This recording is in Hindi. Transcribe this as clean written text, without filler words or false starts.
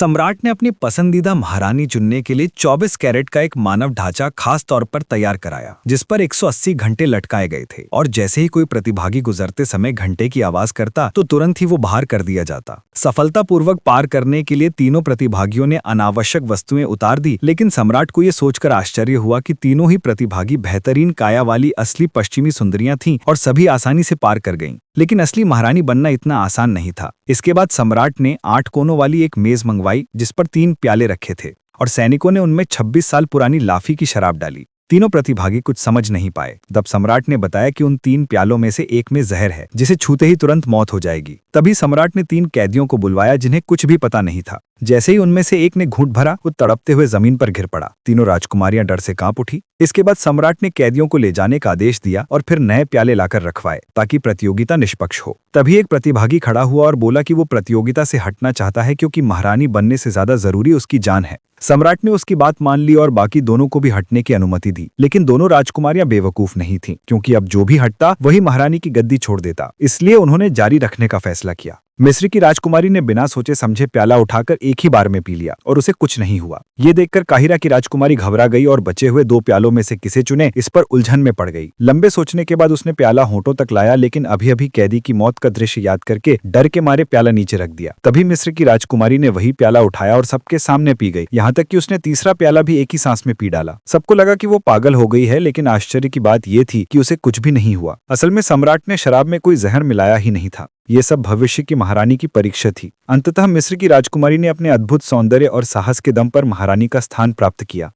सम्राट ने अपनी पसंदीदा महारानी चुनने के लिए 24 कैरेट का एक मानव ढांचा खास तौर पर तैयार कराया, जिस पर 180 घंटे लटकाए गए थे और जैसे ही कोई प्रतिभागी गुजरते समय घंटे की आवाज करता तो तुरंत ही वो बाहर कर दिया जाता। सफलतापूर्वक पार करने के लिए तीनों प्रतिभागियों ने अनावश्यक वस्तुएं उतार दी, लेकिन सम्राट को ये सोचकर आश्चर्य हुआ कि तीनों ही प्रतिभागी बेहतरीन काया वाली असली पश्चिमी सुंदरियां थीं और सभी आसानी से पार कर गईं। लेकिन असली महारानी बनना इतना आसान नहीं था। इसके बाद सम्राट ने 8 कोनों वाली एक मेज मंगवाई, जिस पर 3 प्याले रखे थे और सैनिकों ने उनमें 26 साल पुरानी लाफी की शराब डाली। तीनों प्रतिभागी कुछ समझ नहीं पाए। तब सम्राट ने बताया कि उन 3 प्यालों में से एक में जहर है, जिसे छूते ही तुरंत मौत हो जाएगी। तभी सम्राट ने 3 कैदियों को बुलवाया, जिन्हें कुछ भी पता नहीं था। जैसे ही उनमें से एक ने घूंट भरा, वो तड़पते हुए जमीन पर गिर पड़ा। तीनों राजकुमारियां डर से कांप उठी। इसके बाद सम्राट ने कैदियों को ले जाने का आदेश दिया और फिर नए प्याले लाकर रखवाए, ताकि प्रतियोगिता निष्पक्ष हो। तभी एक प्रतिभागी खड़ा हुआ और बोला कि वो प्रतियोगिता से हटना चाहता है, क्योंकि महारानी बनने से ज्यादा जरूरी उसकी जान है। सम्राट ने उसकी बात मान ली और बाकी दोनों को भी हटने की अनुमति दी। लेकिन दोनों राजकुमारियां बेवकूफ नहीं थीं, क्योंकि अब जो भी हटता वही महारानी की गद्दी छोड़ देता। इसलिए उन्होंने जारी रखने का फैसला किया। मिस्र की राजकुमारी ने बिना सोचे समझे प्याला उठाकर एक ही बार में पी लिया और उसे कुछ नहीं हुआ। ये देखकर काहिरा की राजकुमारी घबरा गई और बचे हुए 2 प्यालों में से किसे चुने, इस पर उलझन में पड़ गई। लंबे सोचने के बाद उसने प्याला होंठों तक लाया, लेकिन अभी अभी कैदी की मौत का दृश्य याद करके डर के मारे प्याला नीचे रख दिया। तभी मिस्र की राजकुमारी ने वही प्याला उठाया और सबके सामने पी गई। यहाँ तक कि उसने तीसरा प्याला भी एक ही सांस में पी डाला। सबको लगा कि वो पागल हो गई है, लेकिन आश्चर्य की बात ये थी कि उसे कुछ भी नहीं हुआ। असल में सम्राट ने शराब में कोई जहर मिलाया ही नहीं था। ये सब भविष्य की महारानी की परीक्षा थी। अंततः मिस्र की राजकुमारी ने अपने अद्भुत सौंदर्य और साहस के दम पर महारानी का स्थान प्राप्त किया।